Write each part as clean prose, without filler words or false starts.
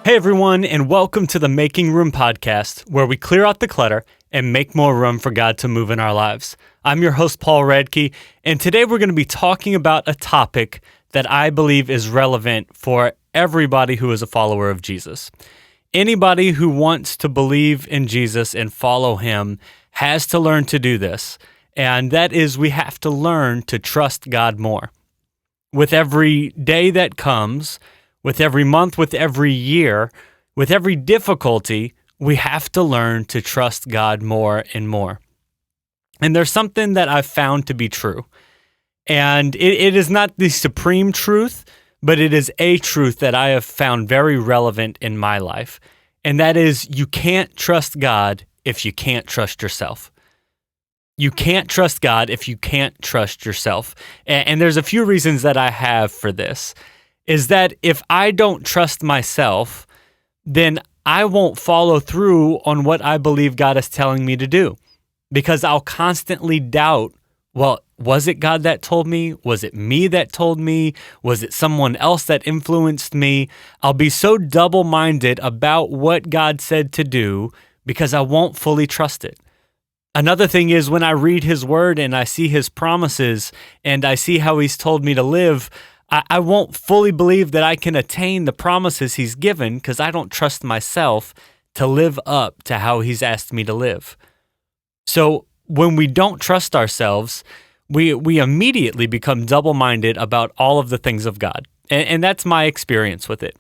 Hey everyone, and welcome to the Making Room podcast, where we clear out the clutter and make more room for God to move in our lives. I'm your host, Paul Radke, and today we're going to be talking about a topic that I believe is relevant for everybody who is a follower of Jesus. Anybody who wants to believe in Jesus and follow him has to learn to do this, and that is we have to learn to trust God more. With every day that comes, with every month, with every year, with every difficulty, we have to learn to trust God more and more. And there's something that I've found to be true. And it is not the supreme truth, but it is a truth that I have found very relevant in my life. And that is, you can't trust God if you can't trust yourself. You can't trust God if you can't trust yourself. And there's a few reasons that I have for this. Is that if I don't trust myself, then I won't follow through on what I believe God is telling me to do, because I'll constantly doubt, well, was it God that told me? Was it me that told me? Was it someone else that influenced me? I'll be so double-minded about what God said to do because I won't fully trust it. Another thing is when I read his word and I see his promises and I see how he's told me to live, I won't fully believe that I can attain the promises he's given because I don't trust myself to live up to how he's asked me to live. So when we don't trust ourselves, we immediately become double-minded about all of the things of God. And that's my experience with it.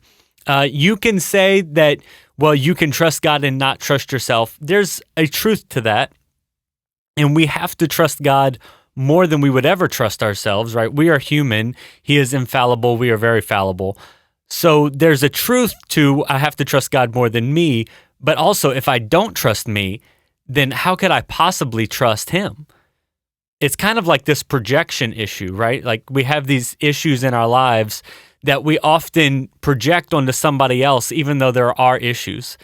You can say that, well, you can trust God and not trust yourself. There's a truth to that. And we have to trust God more than we would ever trust ourselves, right? We are human. He is infallible. We are very fallible. So there's a truth to I have to trust God more than me, but also if I don't trust me, then how could I possibly trust him? It's kind of like this projection issue, right? Like we have these issues in our lives that we often project onto somebody else, even though there are issues.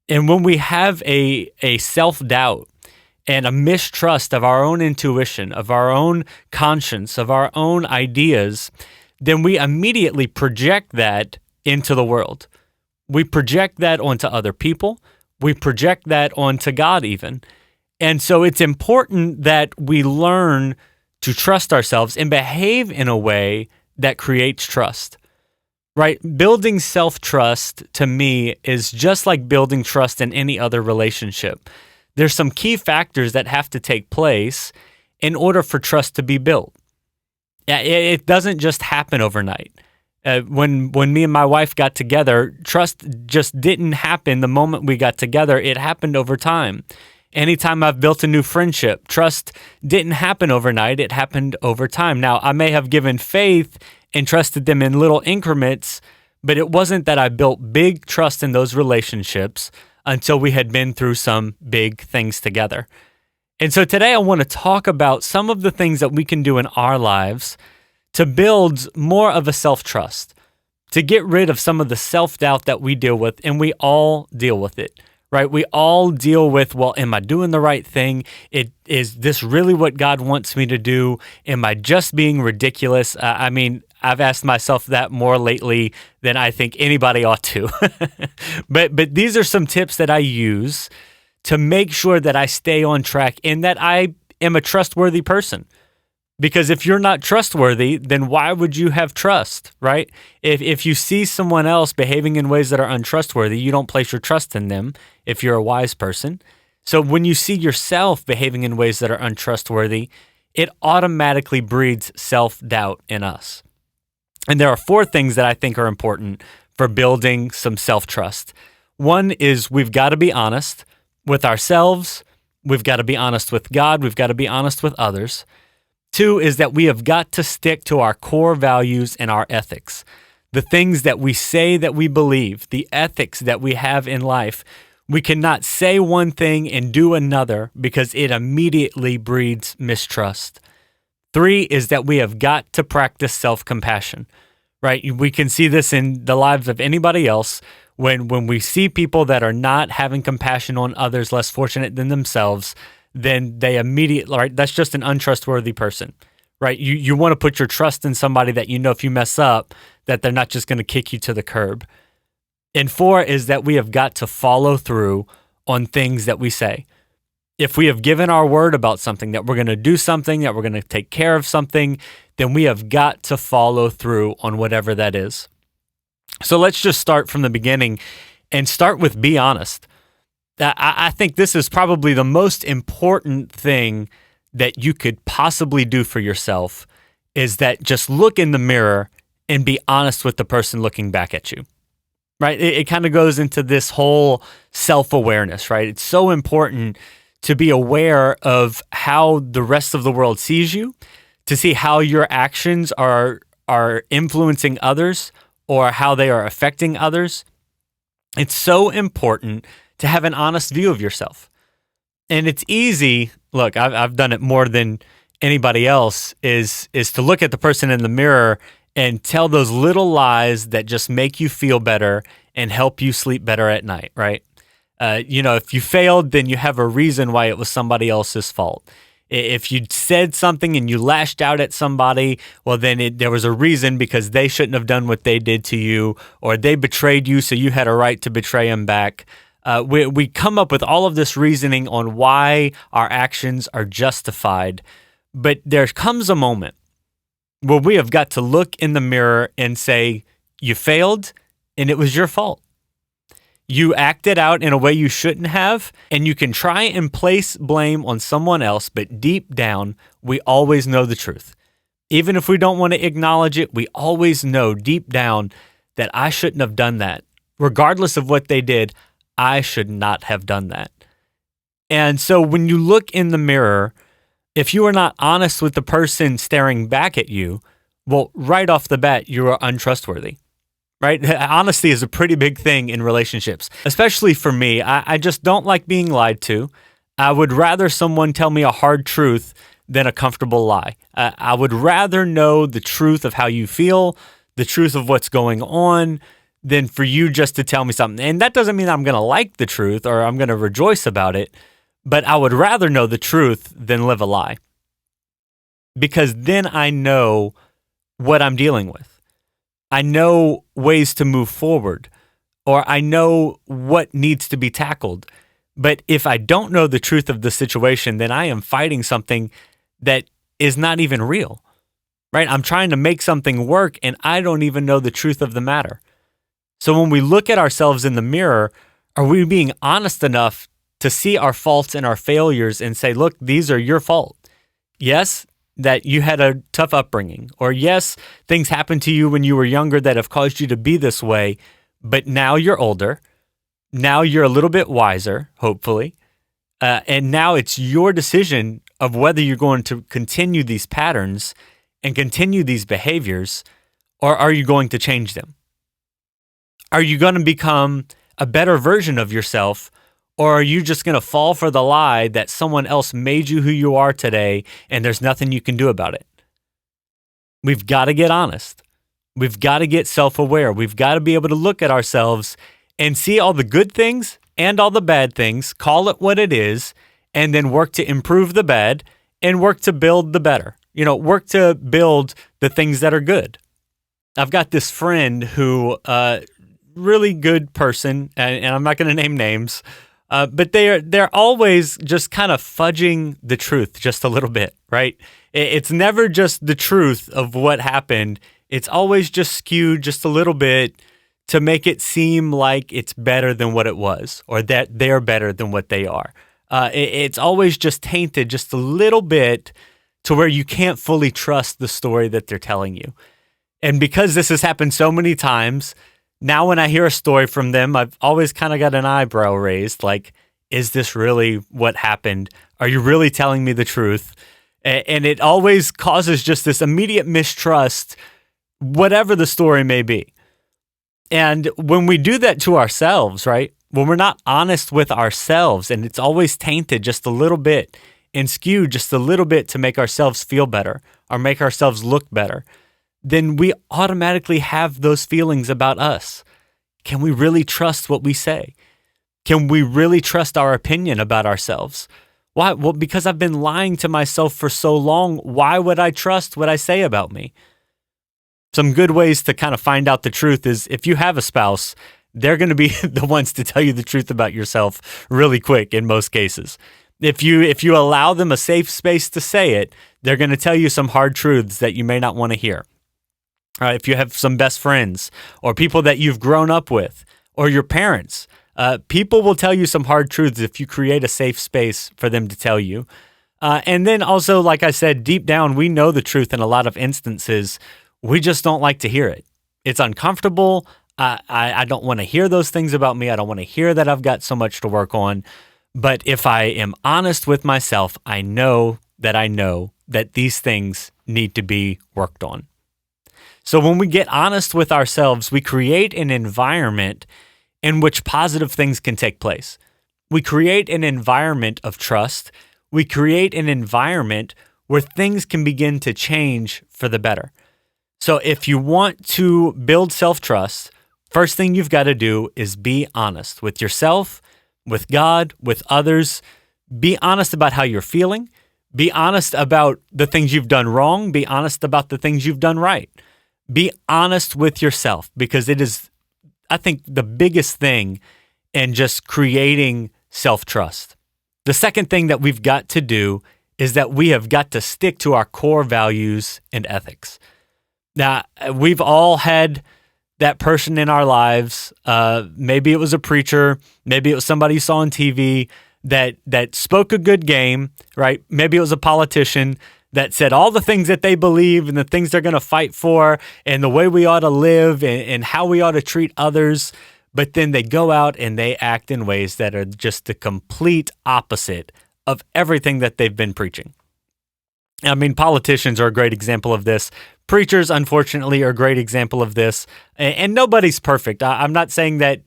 And when we have a self-doubt, and a mistrust of our own intuition, of our own conscience, of our own ideas, then we immediately project that into the world. We project that onto other people. We project that onto God even. And so it's important that we learn to trust ourselves and behave in a way that creates trust, right? Building self-trust, to me, is just like building trust in any other relationship. There's some key factors that have to take place in order for trust to be built. It doesn't just happen overnight. When me and my wife got together, trust just didn't happen the moment we got together. It happened over time. Anytime I've built a new friendship, trust didn't happen overnight. It happened over time. Now, I may have given faith and trusted them in little increments, but it wasn't that I built big trust in those relationships until we had been through some big things together. And so today I want to talk about some of the things that we can do in our lives to build more of a self-trust, to get rid of some of the self-doubt that we deal with, and we all deal with it, right? We all deal with, well, am I doing the right thing? Is this really what God wants me to do? Am I just being ridiculous? I've asked myself that more lately than I think anybody ought to. But these are some tips that I use to make sure that I stay on track and that I am a trustworthy person. Because if you're not trustworthy, then why would you have trust, right? If you see someone else behaving in ways that are untrustworthy, you don't place your trust in them if you're a wise person. So when you see yourself behaving in ways that are untrustworthy, it automatically breeds self-doubt in us. And there are 4 things that I think are important for building some self-trust. One is we've got to be honest with ourselves. We've got to be honest with God. We've got to be honest with others. 2 is that we have got to stick to our core values and our ethics. The things that we say that we believe, the ethics that we have in life. We cannot say one thing and do another because it immediately breeds mistrust. 3 is that we have got to practice self-compassion, right? We can see this in the lives of anybody else. When we see people that are not having compassion on others less fortunate than themselves, then they immediately, right? That's just an untrustworthy person, right? You want to put your trust in somebody that you know if you mess up, that they're not just going to kick you to the curb. And 4 is that we have got to follow through on things that we say. If we have given our word about something, that we're going to do something, that we're going to take care of something, then we have got to follow through on whatever that is. So let's just start from the beginning and start with be honest. I think this is probably the most important thing that you could possibly do for yourself, is that just look in the mirror and be honest with the person looking back at you, right? It kind of goes into this whole self-awareness, right? It's so important to be aware of how the rest of the world sees you, to see how your actions are influencing others or how they are affecting others. It's so important to have an honest view of yourself. And it's easy. Look, I've done it more than anybody else, is to look at the person in the mirror and tell those little lies that just make you feel better and help you sleep better at night, right? If you failed, then you have a reason why it was somebody else's fault. If you said something and you lashed out at somebody, well, then there was a reason, because they shouldn't have done what they did to you, or they betrayed you, so you had a right to betray them back. We come up with all of this reasoning on why our actions are justified, but there comes a moment where we have got to look in the mirror and say, you failed, and it was your fault. You acted out in a way you shouldn't have, and you can try and place blame on someone else, but deep down, we always know the truth. Even if we don't want to acknowledge it, we always know deep down that I shouldn't have done that. Regardless of what they did, I should not have done that. And so when you look in the mirror, if you are not honest with the person staring back at you, well, right off the bat, you are untrustworthy. Right? Honesty is a pretty big thing in relationships, especially for me. I just don't like being lied to. I would rather someone tell me a hard truth than a comfortable lie. I would rather know the truth of how you feel, the truth of what's going on, than for you just to tell me something. And that doesn't mean I'm going to like the truth or I'm going to rejoice about it, but I would rather know the truth than live a lie. Because then I know what I'm dealing with. I know ways to move forward, or I know what needs to be tackled. But if I don't know the truth of the situation, then I am fighting something that is not even real, right? I'm trying to make something work, and I don't even know the truth of the matter. So when we look at ourselves in the mirror, are we being honest enough to see our faults and our failures and say, look, these are your fault? Yes, that you had a tough upbringing, or yes, things happened to you when you were younger that have caused you to be this way, but now you're older, now you're a little bit wiser, hopefully, and now it's your decision of whether you're going to continue these patterns and continue these behaviors, or are you going to change them? Are you going to become a better version of yourself, or are you just going to fall for the lie that someone else made you who you are today and there's nothing you can do about it? We've got to get honest. We've got to get self-aware. We've got to be able to look at ourselves and see all the good things and all the bad things, call it what it is, and then work to improve the bad and work to build the better. Work to build the things that are good. I've got this friend who, really good person, and I'm not going to name names, but they're always just kind of fudging the truth just a little bit, right? It's never just the truth of what happened. It's always just skewed just a little bit to make it seem like it's better than what it was, or that they're better than what they are. It's always just tainted just a little bit to where you can't fully trust the story that they're telling you. And because this has happened so many times, now when I hear a story from them, I've always kind of got an eyebrow raised, like, is this really what happened? Are you really telling me the truth? And it always causes just this immediate mistrust, whatever the story may be. And when we do that to ourselves, right, when we're not honest with ourselves, and it's always tainted just a little bit and skewed just a little bit to make ourselves feel better or make ourselves look better, then we automatically have those feelings about us. Can we really trust what we say? Can we really trust our opinion about ourselves? Why? Well, because I've been lying to myself for so long. Why would I trust what I say about me? Some good ways to kind of find out the truth is, if you have a spouse, they're going to be the ones to tell you the truth about yourself really quick in most cases. If you allow them a safe space to say it, they're going to tell you some hard truths that you may not want to hear. If you have some best friends or people that you've grown up with or your parents, people will tell you some hard truths if you create a safe space for them to tell you. And then also, like I said, deep down, we know the truth in a lot of instances. We just don't like to hear it. It's uncomfortable. I don't want to hear those things about me. I don't want to hear that I've got so much to work on. But if I am honest with myself, I know that these things need to be worked on. So when we get honest with ourselves, we create an environment in which positive things can take place. We create an environment of trust. We create an environment where things can begin to change for the better. So if you want to build self-trust, first thing you've got to do is be honest with yourself, with God, with others. Be honest about how you're feeling. Be honest about the things you've done wrong. Be honest about the things you've done right. Be honest with yourself, because it is, I think, the biggest thing in just creating self-trust. The second thing that we've got to do is that we have got to stick to our core values and ethics. Now, we've all had that person in our lives. Maybe it was a preacher. Maybe it was somebody you saw on TV that spoke a good game, right? Maybe it was a politician that said all the things that they believe and the things they're going to fight for and the way we ought to live and how we ought to treat others. But then they go out and they act in ways that are just the complete opposite of everything that they've been preaching. I mean, politicians are a great example of this. Preachers, unfortunately, are a great example of this. And nobody's perfect. I'm not saying that,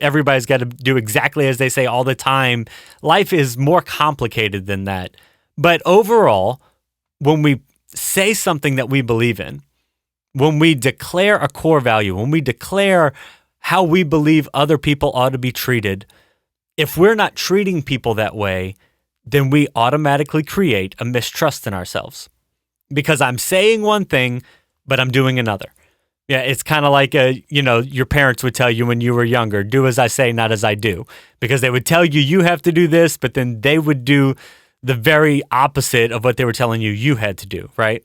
everybody's got to do exactly as they say all the time. Life is more complicated than that. But overall, when we say something that we believe in, when we declare a core value, when we declare how we believe other people ought to be treated, if we're not treating people that way, then we automatically create a mistrust in ourselves. Because I'm saying one thing, but I'm doing another. Yeah, it's kind of like, your parents would tell you when you were younger, do as I say, not as I do. Because they would tell you, you have to do this, but then they would do the very opposite of what they were telling you had to do, right?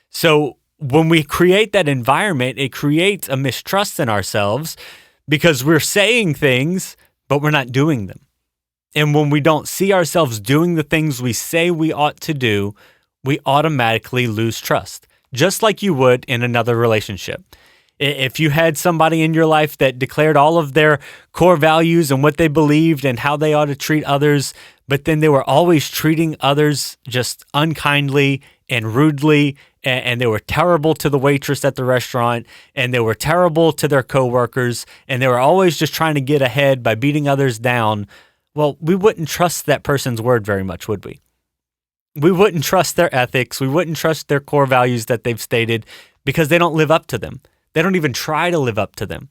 So when we create that environment, it creates a mistrust in ourselves because we're saying things, but we're not doing them. And when we don't see ourselves doing the things we say we ought to do, we automatically lose trust, just like you would in another relationship. If you had somebody in your life that declared all of their core values and what they believed and how they ought to treat others, but then they were always treating others just unkindly and rudely, and they were terrible to the waitress at the restaurant, and they were terrible to their coworkers, and they were always just trying to get ahead by beating others down, well, we wouldn't trust that person's word very much, would we? We wouldn't trust their ethics. We wouldn't trust their core values that they've stated because they don't live up to them. They don't even try to live up to them.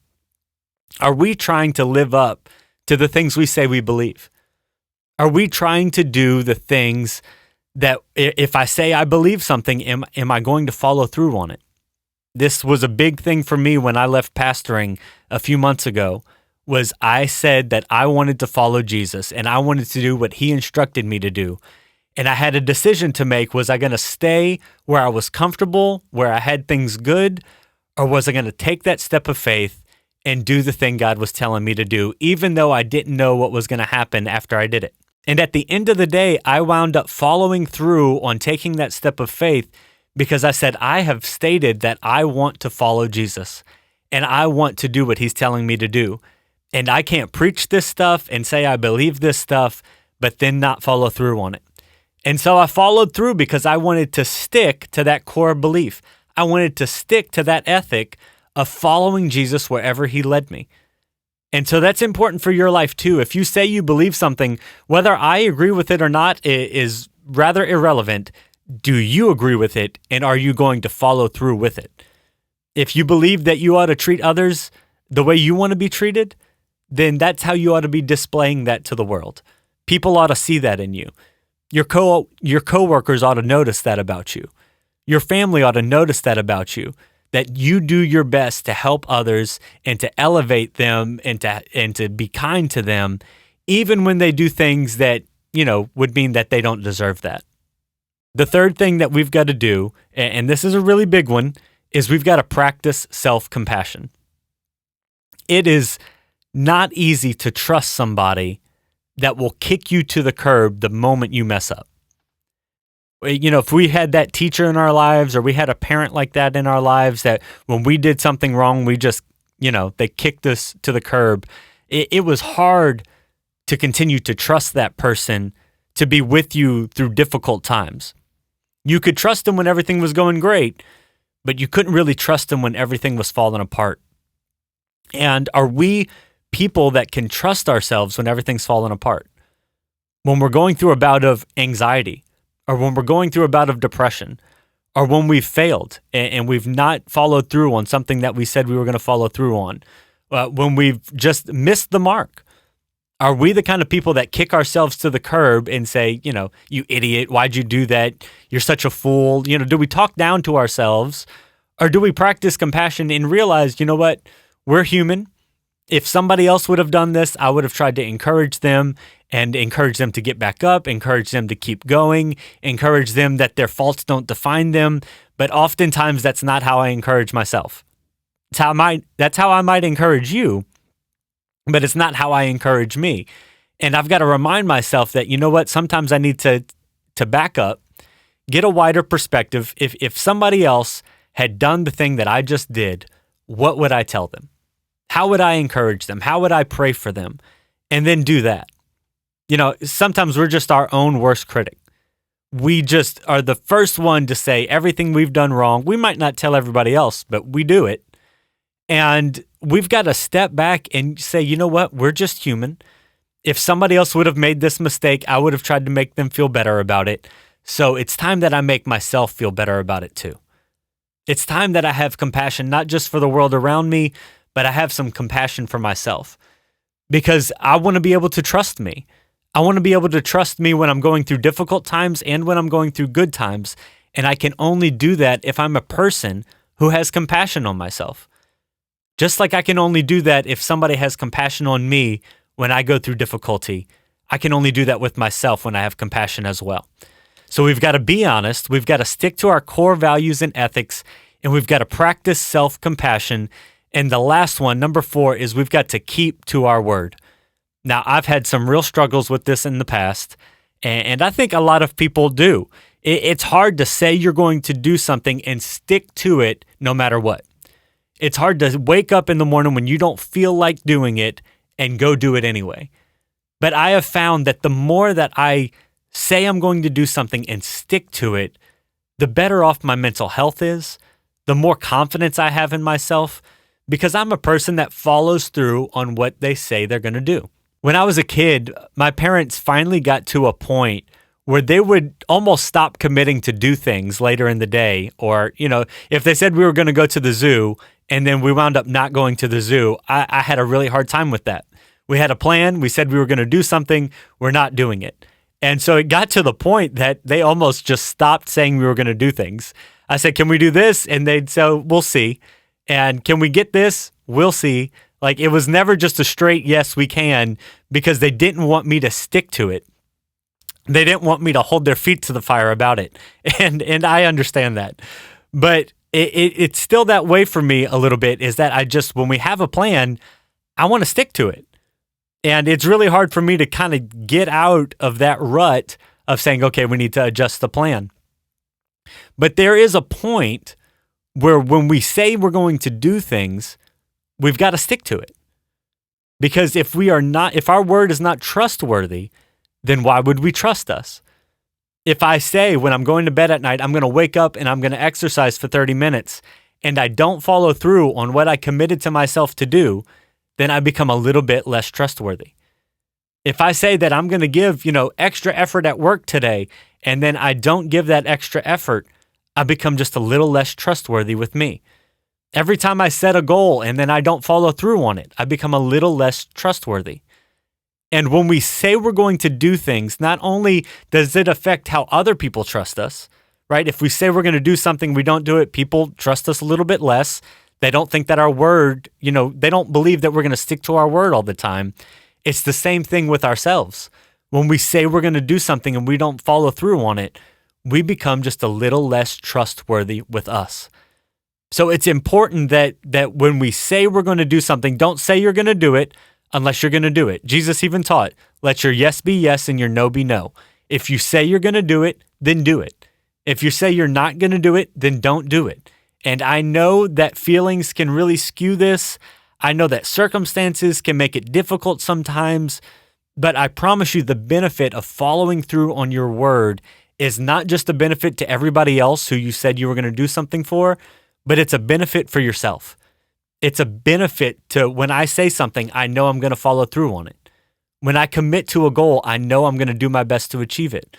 Are we trying to live up to the things we say we believe? Are we trying to do the things that if I say I believe something, am I going to follow through on it? This was a big thing for me when I left pastoring a few months ago, was I said that I wanted to follow Jesus and I wanted to do what he instructed me to do. And I had a decision to make. Was I going to stay where I was comfortable, where I had things good, or was I going to take that step of faith and do the thing God was telling me to do, even though I didn't know what was going to happen after I did it? And at the end of the day, I wound up following through on taking that step of faith because I said, I have stated that I want to follow Jesus and I want to do what he's telling me to do. And I can't preach this stuff and say I believe this stuff, but then not follow through on it. And so I followed through because I wanted to stick to that core belief. I wanted to stick to that ethic of following Jesus wherever he led me. And so that's important for your life too. If you say you believe something, whether I agree with it or not is rather irrelevant. Do you agree with it, and are you going to follow through with it? If you believe that you ought to treat others the way you want to be treated, then that's how you ought to be displaying that to the world. People ought to see that in you. Your coworkers ought to notice that about you. Your family ought to notice that about you, that you do your best to help others and to elevate them and to be kind to them, even when they do things that, would mean that they don't deserve that. The third thing that we've got to do, and this is a really big one, is we've got to practice self-compassion. It is not easy to trust somebody that will kick you to the curb the moment you mess up. If we had that teacher in our lives, or we had a parent like that in our lives, that when we did something wrong, we just, they kicked us to the curb. It was hard to continue to trust that person to be with you through difficult times. You could trust them when everything was going great, but you couldn't really trust them when everything was falling apart. And are we people that can trust ourselves when everything's falling apart? When we're going through a bout of anxiety, or when we're going through a bout of depression, or when we've failed and we've not followed through on something that we said we were going to follow through on, when we've just missed the mark, are we the kind of people that kick ourselves to the curb and say, you idiot, why'd you do that? You're such a fool. Do we talk down to ourselves, or do we practice compassion and realize, what? We're human. If somebody else would have done this, I would have tried to encourage them and encourage them to get back up, encourage them to keep going, encourage them that their faults don't define them. But oftentimes that's not how I encourage myself. That's how I might encourage you, but it's not how I encourage me. And I've got to remind myself that, sometimes I need to back up, get a wider perspective. If somebody else had done the thing that I just did, what would I tell them? How would I encourage them? How would I pray for them? And then do that. Sometimes we're just our own worst critic. We just are the first one to say everything we've done wrong. We might not tell everybody else, but we do it. And we've got to step back and say, we're just human. If somebody else would have made this mistake, I would have tried to make them feel better about it. So it's time that I make myself feel better about it too. It's time that I have compassion, not just for the world around me, but I have some compassion for myself, because I want to be able to trust me. I want to be able to trust me when I'm going through difficult times and when I'm going through good times. And I can only do that if I'm a person who has compassion on myself. Just like I can only do that if somebody has compassion on me when I go through difficulty, I can only do that with myself when I have compassion as well. So we've got to be honest, we've got to stick to our core values and ethics, and we've got to practice self-compassion. And the last one, number 4, is we've got to keep to our word. Now, I've had some real struggles with this in the past, and I think a lot of people do. It's hard to say you're going to do something and stick to it no matter what. It's hard to wake up in the morning when you don't feel like doing it and go do it anyway. But I have found that the more that I say I'm going to do something and stick to it, the better off my mental health is, the more confidence I have in myself, because I'm a person that follows through on what they say they're going to do. When I was a kid, my parents finally got to a point where they would almost stop committing to do things later in the day. Or, if they said we were going to go to the zoo and then we wound up not going to the zoo, I had a really hard time with that. We had a plan. We said we were going to do something. We're not doing it. And so it got to the point that they almost just stopped saying we were going to do things. I said, can we do this? And they'd say, we'll see. And can we get this? We'll see. Like, it was never just a straight, yes, we can, because they didn't want me to stick to it. They didn't want me to hold their feet to the fire about it. And I understand that. But it's still that way for me a little bit, is that when we have a plan, I want to stick to it. And it's really hard for me to kind of get out of that rut of saying, okay, we need to adjust the plan. But there is a point where when we say we're going to do things, we've got to stick to it. Because if our word is not trustworthy, then why would we trust us? If I say when I'm going to bed at night, I'm going to wake up and I'm going to exercise for 30 minutes, and I don't follow through on what I committed to myself to do, then I become a little bit less trustworthy. If I say that I'm going to give, extra effort at work today, and then I don't give that extra effort, I become just a little less trustworthy with me. Every time I set a goal and then I don't follow through on it, I become a little less trustworthy. And when we say we're going to do things, not only does it affect how other people trust us, right? If we say we're going to do something, we don't do it, people trust us a little bit less. They don't think that our word, they don't believe that we're going to stick to our word all the time. It's the same thing with ourselves. When we say we're going to do something and we don't follow through on it, we become just a little less trustworthy with us. So it's important that when we say we're going to do something, don't say you're going to do it unless you're going to do it. Jesus even taught, let your yes be yes and your no be no. If you say you're going to do it, then do it. If you say you're not going to do it, then don't do it. And I know that feelings can really skew this. I know that circumstances can make it difficult sometimes, but I promise you the benefit of following through on your word is not just a benefit to everybody else who you said you were going to do something for, but it's a benefit for yourself. It's a benefit to when I say something, I know I'm going to follow through on it. When I commit to a goal, I know I'm going to do my best to achieve it.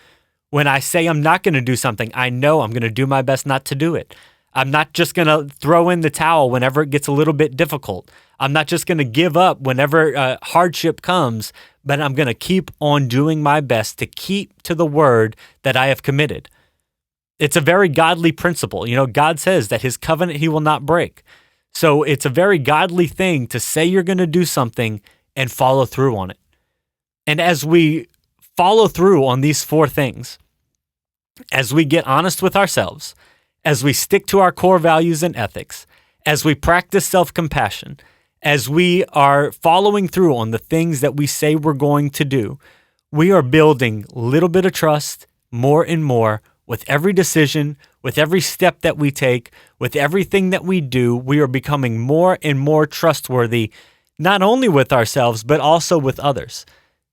When I say I'm not going to do something, I know I'm going to do my best not to do it. I'm not just going to throw in the towel whenever it gets a little bit difficult. I'm not just going to give up whenever hardship comes, but I'm going to keep on doing my best to keep to the word that I have committed. It's a very godly principle. God says that his covenant he will not break. So it's a very godly thing to say you're going to do something and follow through on it. And as we follow through on these 4 things, as we get honest with ourselves, as we stick to our core values and ethics, as we practice self-compassion, as we are following through on the things that we say we're going to do, we are building a little bit of trust more and more with every decision, with every step that we take, with everything that we do. We are becoming more and more trustworthy, not only with ourselves, but also with others.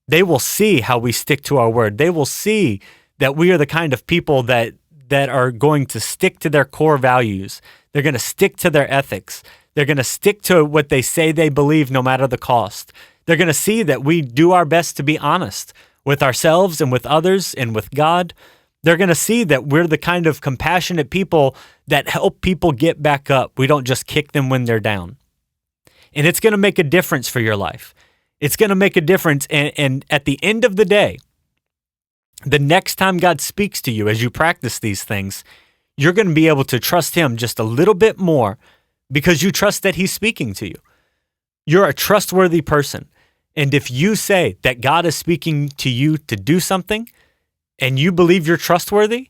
They will see how we stick to our word. They will see that we are the kind of people that are going to stick to their core values. They're going to stick to their ethics. They're going to stick to what they say they believe no matter the cost. They're going to see that we do our best to be honest with ourselves and with others and with God. They're going to see that we're the kind of compassionate people that help people get back up. We don't just kick them when they're down. And it's going to make a difference for your life. It's going to make a difference. And at the end of the day, the next time God speaks to you as you practice these things, you're going to be able to trust him just a little bit more because you trust that he's speaking to you. You're a trustworthy person. And if you say that God is speaking to you to do something and you believe you're trustworthy,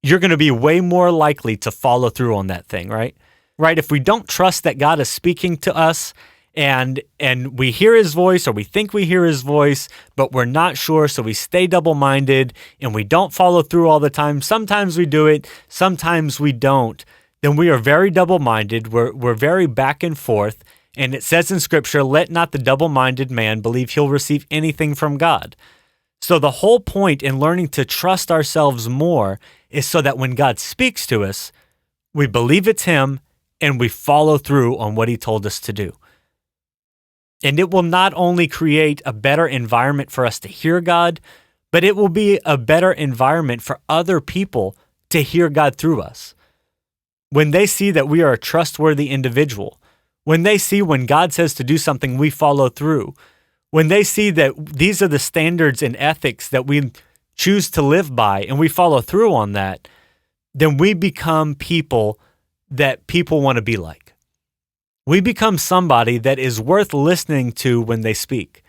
you're going to be way more likely to follow through on that thing, right? Right? If we don't trust that God is speaking to us and we hear his voice or we think we hear his voice, but we're not sure, so we stay double-minded and we don't follow through all the time. Sometimes we do it, sometimes we don't. Then we are very double-minded. We're very back and forth. And it says in Scripture, let not the double-minded man believe he'll receive anything from God. So the whole point in learning to trust ourselves more is so that when God speaks to us, we believe it's him and we follow through on what he told us to do. And it will not only create a better environment for us to hear God, but it will be a better environment for other people to hear God through us. When they see that we are a trustworthy individual, when they see when God says to do something, we follow through, when they see that these are the standards and ethics that we choose to live by and we follow through on that, then we become people that people want to be like. We become somebody that is worth listening to when they speak.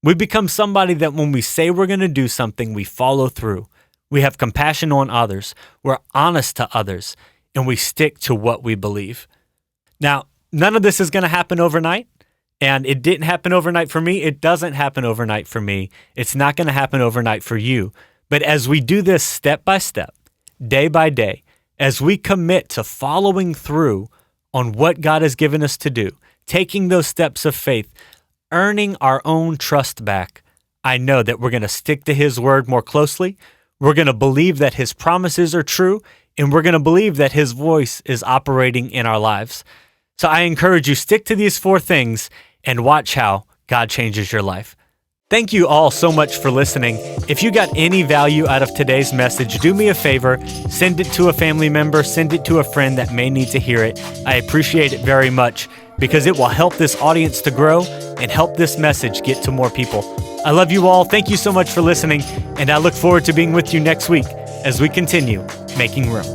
We become somebody that when we say we're going to do something, we follow through. We have compassion on others. We're honest to others, and we stick to what we believe. Now, none of this is going to happen overnight, and it didn't happen overnight for me. It doesn't happen overnight for me. It's not going to happen overnight for you. But as we do this step by step, day by day, as we commit to following through on what God has given us to do, taking those steps of faith, earning our own trust back, I know that we're going to stick to his word more closely. We're going to believe that his promises are true, and we're going to believe that his voice is operating in our lives. So I encourage you, stick to these 4 things and watch how God changes your life. Thank you all so much for listening. If you got any value out of today's message, do me a favor, send it to a family member, send it to a friend that may need to hear it. I appreciate it very much because it will help this audience to grow and help this message get to more people. I love you all. Thank you so much for listening, and I look forward to being with you next week as we continue making room.